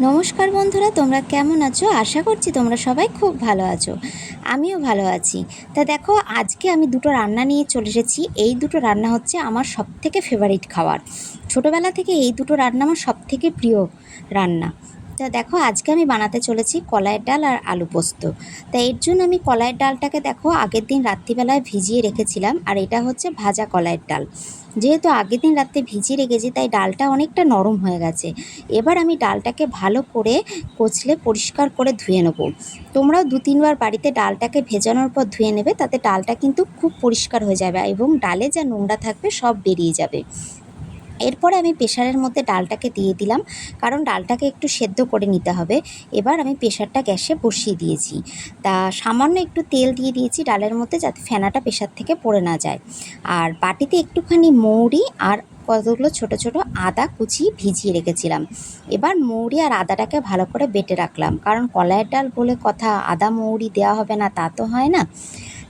নমস্কার বন্ধুরা, তোমরা কেমন আছো? আশা করছি তোমরা সবাই খুব ভালো আছো। আমিও ভালো আছি। তা দেখো, আজকে আমি দুটো রান্না নিয়ে চলে এসেছি। এই দুটো রান্না হচ্ছে আমার সবথেকে ফেভারিট খাবার। ছোটোবেলা থেকে এই দুটো রান্না আমার সবথেকে প্রিয় রান্না। তা দেখো, আজকে আমি বানাতে চলেছি কলাইয়ের ডাল আর আলু পোস্ত। তা এর জন্য আমি কলাইয়ের ডালটাকে দেখো আগের দিন রাত্রিবেলায় ভিজিয়ে রেখেছিলাম, আর এটা হচ্ছে ভাজা কলাইয়ের ডাল। যেহেতু আগের দিন রাত্রে ভিজিয়ে রেখেছি তাই ডালটা অনেকটা নরম হয়ে গেছে। এবার আমি ডালটাকে ভালো করে কচলে পরিষ্কার করে ধুয়ে নেব। তোমরাও 2-3 বার বাড়িতে ডালটাকে ভেজানোর পর ধুয়ে নেবে, তাতে ডালটা কিন্তু খুব পরিষ্কার হয়ে যাবে এবং ডালে যা নোংরা থাকবে সব বেরিয়ে যাবে। এরপরে আমি প্রেশারের মধ্যে ডালটাকে দিয়ে দিলাম, কারণ ডালটাকে একটু সেদ্ধ করে নিতে হবে। এবার আমি প্রেশারটা গ্যাসে বসিয়ে দিয়েছি। তা সামান্য একটু তেল দিয়ে দিয়েছি ডালের মধ্যে, যাতে ফেনাটা প্রেশার থেকে পড়ে না যায়। আর বাটিতে একটুখানি মৌরি আর কতগুলো ছোট ছোট আদা কুচি ভিজিয়ে রেখেছিলাম। এবার মৌরি আর আদাটাকে ভালো করে বেটে রাখলাম, কারণ কলাইয়ের ডাল বলে কথা, আদা মৌরি দেওয়া হবে না তা তো হয় না।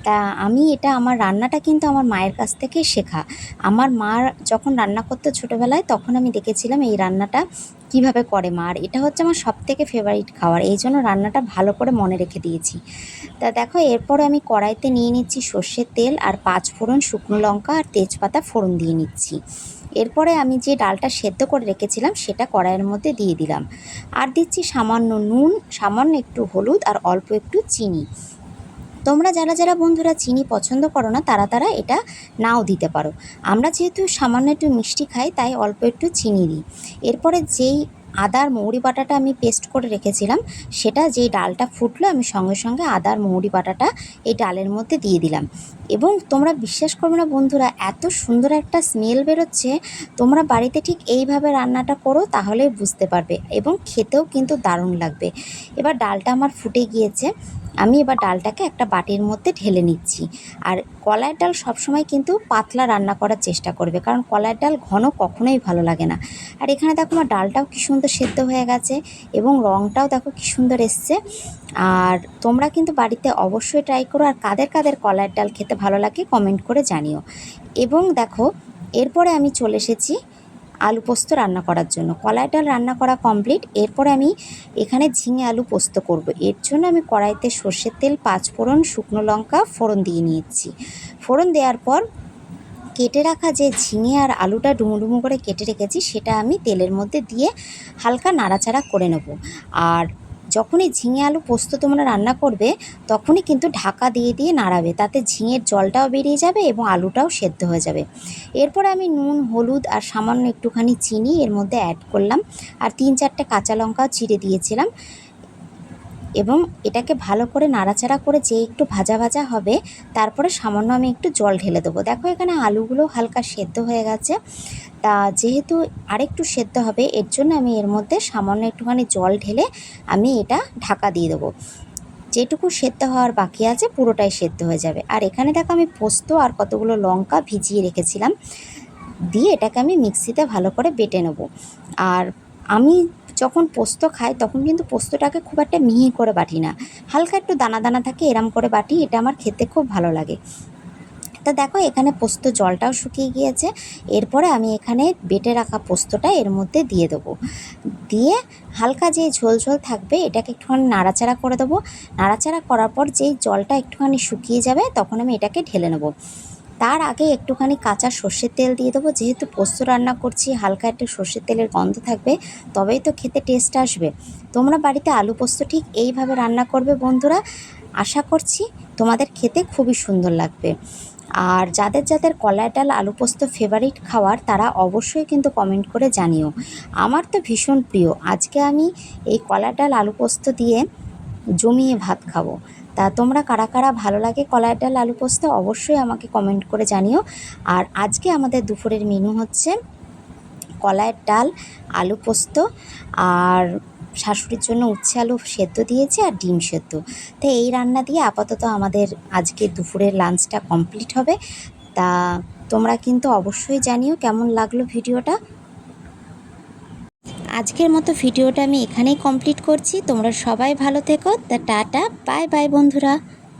তা আমি আমার রান্নাটা কিন্তু আমার মায়ের কাছ থেকে শেখা। আমার মা যখন রান্না করতো ছোটোবেলায়, তখন আমি দেখেছিলাম এই রান্নাটা কিভাবে করে মা। আর এটা হচ্ছে আমার সবথেকে ফেভারিট খাবার, এই জন্য রান্নাটা ভালো করে মনে রেখে দিয়েছি। তা দেখো, এরপরে আমি কড়াইতে নিয়ে নিচ্ছি সর্ষের তেল আর 5 ফোড়ন, শুকনো লঙ্কা আর তেজপাতা ফোড়ন দিয়ে নিচ্ছি। এরপরে আমি যে ডালটা সেদ্ধ করে রেখেছিলাম সেটা কড়াইয়ের মধ্যে দিয়ে দিলাম। আর দিচ্ছি সামান্য নুন, সামান্য একটু হলুদ আর অল্প একটু চিনি। তোমরা যারা যারা বন্ধুরা চিনি পছন্দ করো না, তারা এটা নাও দিতে পারো। আমরা যেহেতু সামান্য একটু মিষ্টি খাই তাই অল্প একটু চিনি দিই। এরপরে যেই আদার মৌরি বাটাটা আমি পেস্ট করে রেখেছিলাম, সেটা যেই ডালটা ফুটলো আমি সঙ্গে সঙ্গে আদার মৌরি বাটাটা এই ডালের মধ্যে দিয়ে দিলাম। এবং তোমরা বিশ্বাস করবে না বন্ধুরা, এত সুন্দর একটা স্মেল বেরোচ্ছে। তোমরা বাড়িতে ঠিক এইভাবে রান্নাটা করো, তাহলে বুঝতে পারবে, এবং খেতেও কিন্তু দারুণ লাগবে। এবার ডালটা আমার ফুটে গিয়েছে, আমি এবার ডালটাকে একটা বাটির মধ্যে ঢেলে নিচ্ছি। আর কলাইয়ের ডাল সবসময় কিন্তু পাতলা রান্না করার চেষ্টা করবে, কারণ কলাইয়ের ডাল ঘন কখনোই ভালো লাগে না। আর এখানে দেখো আমার ডালটাও কী সুন্দর সেদ্ধ হয়ে গেছে এবং রঙটাও দেখো কী সুন্দর এসছে। আর তোমরা কিন্তু বাড়িতে অবশ্যই ট্রাই করো। আর কাদের কাদের কলাইয়ের ডাল খেতে ভালো লাগে কমেন্ট করে জানিও। এবং দেখো, এরপরে আমি চলে এসেছি আলু পোস্ত রান্না করার জন্য। কলাইয়ের ডাল রান্না করা কমপ্লিট। এরপরে আমি এখানে ঝিঙে আলু পোস্ত করব। এর জন্য আমি কড়াইতে সর্ষের তেল, 5 ফোড়ন, শুকনো লঙ্কা ফোড়ন দিয়ে নিয়েছি। ফোড়ন দেওয়ার পর কেটে রাখা যে ঝিঙে আর আলুটা ডুমো ডুমো করে কেটে রেখেছি সেটা আমি তেলের মধ্যে দিয়ে হালকা নাড়াচাড়া করে নেব। আর যখনই ঝিঙে আলু পোস্ত তোমরা রান্না করবে, তখনই কিন্তু ঢাকা দিয়ে দিয়ে নাড়াবে, তাতে ঝিঙের জলটাও বেরিয়ে যাবে এবং আলুটাও সেদ্ধ হয়ে যাবে। এরপরে আমি নুন, হলুদ আর সামান্য একটুখানি চিনি এর মধ্যে অ্যাড করলাম, আর 3-4টে কাঁচা লঙ্কাও চিড়ে দিয়েছিলাম। এবং এটাকে ভালো করে নাড়াচাড়া করে যে একটু ভাজা ভাজা হবে, তারপরে সামান্য আমি একটু জল ঢেলে দেবো। দেখো এখানে আলুগুলো হালকা সেদ্ধ হয়ে গেছে। তা যেহেতু আরেকটু সেদ্ধ হবে, এর জন্য আমি এর মধ্যে সামান্য একটুখানি জল ঢেলে আমি এটা ঢাকা দিয়ে দেবো। যেটুকু সেদ্ধ হওয়ার বাকি আছে পুরোটাই সেদ্ধ হয়ে যাবে। আর এখানে দেখো আমি পোস্ত আর কতগুলো লঙ্কা ভিজিয়ে রেখেছিলাম, দিয়ে এটাকে আমি মিক্সিতে ভালো করে বেটে নেব। আর আমি যখন পোস্ত খাই তখন কিন্তু পোস্তটাকে খুব একটা মিহি করে বাটি না, হালকা একটু দানা দানা থাকে এরম করে বাটি, এটা আমার খেতে খুব ভালো লাগে। তা দেখো এখানে পোস্ত জলটাও শুকিয়ে গিয়েছে। এরপরে আমি এখানে বেটে রাখা পোস্তটা এর মধ্যে দিয়ে দেবো। দিয়ে হালকা যে ঝোল ঝোল থাকবে এটাকে একটুখানি নাড়াচাড়া করে দেবো। নাড়াচাড়া করার পর যেই জলটা একটুখানি শুকিয়ে যাবে, তখন আমি এটাকে ঢেলে নেবো। তার আগে একটুখানি কাঁচা সর্ষের তেল দিয়ে দেবো। যেহেতু পোস্ত রান্না করছি, হালকা একটু সর্ষের তেলের গন্ধ থাকবে, তবেই তো খেতে টেস্ট আসবে। তোমরা বাড়িতে আলু পোস্ত ঠিক এইভাবে রান্না করবে বন্ধুরা, আশা করছি তোমাদের খেতে খুবই সুন্দর লাগবে। আর যাদের যাদের কলাইয়ের ডাল আলু পোস্ত ফেভারিট খাওয়ার, তারা অবশ্যই কিন্তু কমেন্ট করে জানিও। আমার তো ভীষণ প্রিয়। আজকে আমি এই কলাইয়ের ডাল আলু পোস্ত দিয়ে জমিয়ে ভাত খাবো। তা তোমরা কারা কারা ভালো লাগে কলাইয়ের ডাল আলু পোস্ত, অবশ্যই আমাকে কমেন্ট করে জানিও। আর আজকে আমাদের দুপুরের মেনু হচ্ছে কলাইয়ের ডাল, আলু পোস্ত, আর শাশুড়ির জন্য উচ্ছে আলু সেদ্ধ দিয়েছি আর ডিম সেদ্ধ। তো এই রান্না দিয়ে আপাতত আমাদের আজকে দুপুরের লাঞ্চটা কমপ্লিট হবে। তা তোমরা কিন্তু অবশ্যই জানিও কেমন লাগলো ভিডিওটা। আজকের মতো ভিডিওটা আমি এখানেই কমপ্লিট করছি। তোমরা সবাই ভালো থেকো। তা টাটা, বাই বাই বন্ধুরা।